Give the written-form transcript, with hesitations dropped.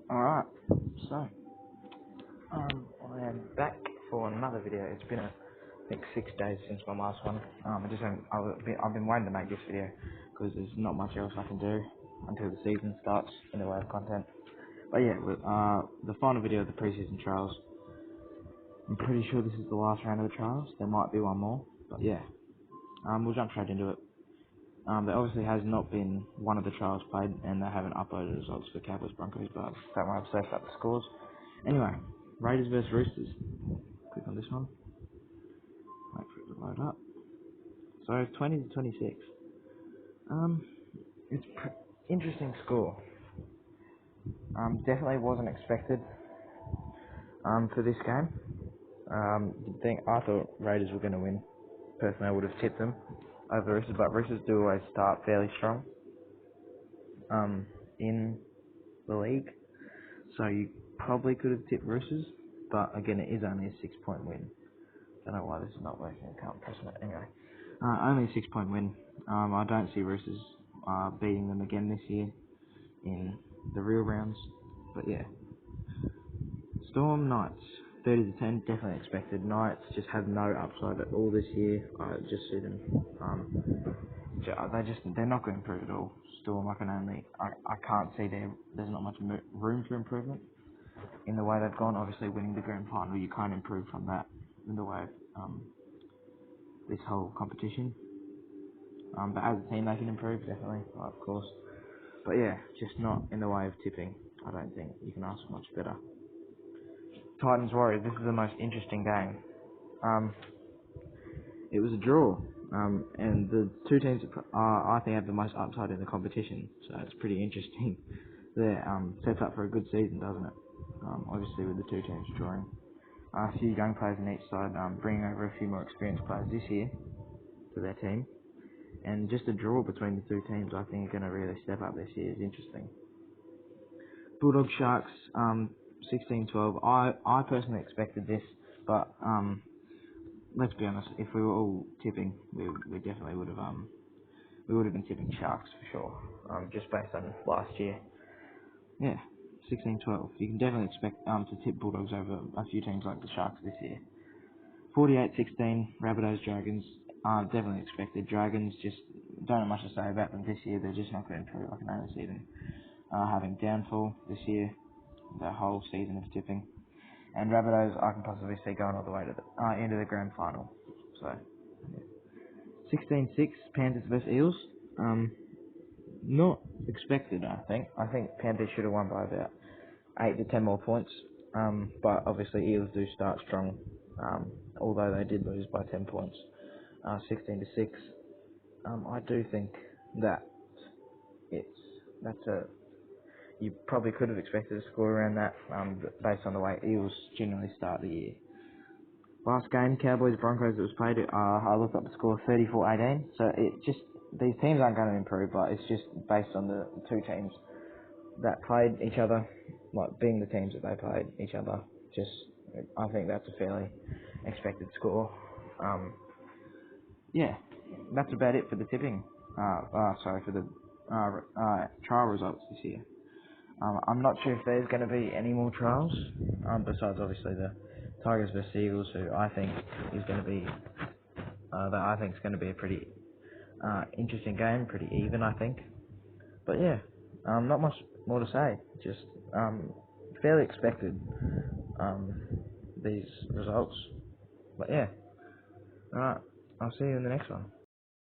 Alright, so I am back for another video. It's been I think 6 days since my last one. I've been waiting to make this video because there's not much else I can do until the season starts in the way of content. But yeah, the final video of the preseason trials. I'm pretty sure this is the last round of the trials. There might be one more, but yeah, we'll jump straight into it. There obviously has not been one of the trials played, and they haven't uploaded results for Cowboys Broncos, but don't worry, I've saved up the scores. Anyway, Raiders vs Roosters. Click on this one. Wait for it to load up. So 20 to 26. It's interesting score. Definitely wasn't expected. For this game. I thought Raiders were going to win. Personally, I would have tipped them over Roosters, but Roosters do always start fairly strong in the league, so you probably could have tipped Roosters, but again, it is only a 6-point win. Don't know why this is not working. I can't press it anyway. Only a 6-point win. I don't see Roosters beating them again this year in the real rounds, but yeah. Storm Knights 30 to 10, definitely expected. Knights just have no upside at all this year. I just see them. They're not going to improve at all. Storm, I can't see there's not much room for improvement in the way they've gone. Obviously, winning the grand final, you can't improve from that in the way of this whole competition. But as a team, they can improve definitely, of course. But yeah, just not in the way of tipping. I don't think you can ask for much better. Titans Warriors, this is the most interesting game. It was a draw, and the two teams I think have the most upside in the competition, so it's pretty interesting. They're sets up for a good season, doesn't it? Obviously with the two teams drawing. A few young players on each side, bringing over a few more experienced players this year to their team, and just a draw between the two teams I think are going to really step up this year is interesting. Bulldog Sharks, 16-12. I personally expected this, but let's be honest. If we were all tipping, we definitely would have been tipping Sharks for sure. Just based on last year. Yeah, 16-12. You can definitely expect to tip Bulldogs over a few teams like the Sharks this year. 48-16. Rabbitohs Dragons. Definitely expected. Dragons just don't have much to say about them this year. They're just not going to improve. I can only see them having downfall this year. The whole season of tipping. And Rabbitohs, I can possibly see going all the way to the end of the grand final. So, yeah. 16-6, Panthers vs Eels. Not expected, I think. I think Panthers should have won by about 8 to 10 more points. But obviously Eels do start strong. Although they did lose by 10 points. 16-6. I do think that you probably could have expected a score around that, based on the way Eels generally start the year. Last game, Cowboys Broncos, that was played, I looked up the score, 34-18. So these teams aren't going to improve, but it's just based on the two teams that played each other, like being the teams that they played each other. I think that's a fairly expected score. Yeah, that's about it for the tipping. For the trial results this year. I'm not sure if there's going to be any more trials, besides obviously the Tigers vs Eagles, who I think is going to be, a pretty interesting game, pretty even, I think. But yeah, not much more to say. Just fairly expected these results. But yeah, alright, I'll see you in the next one.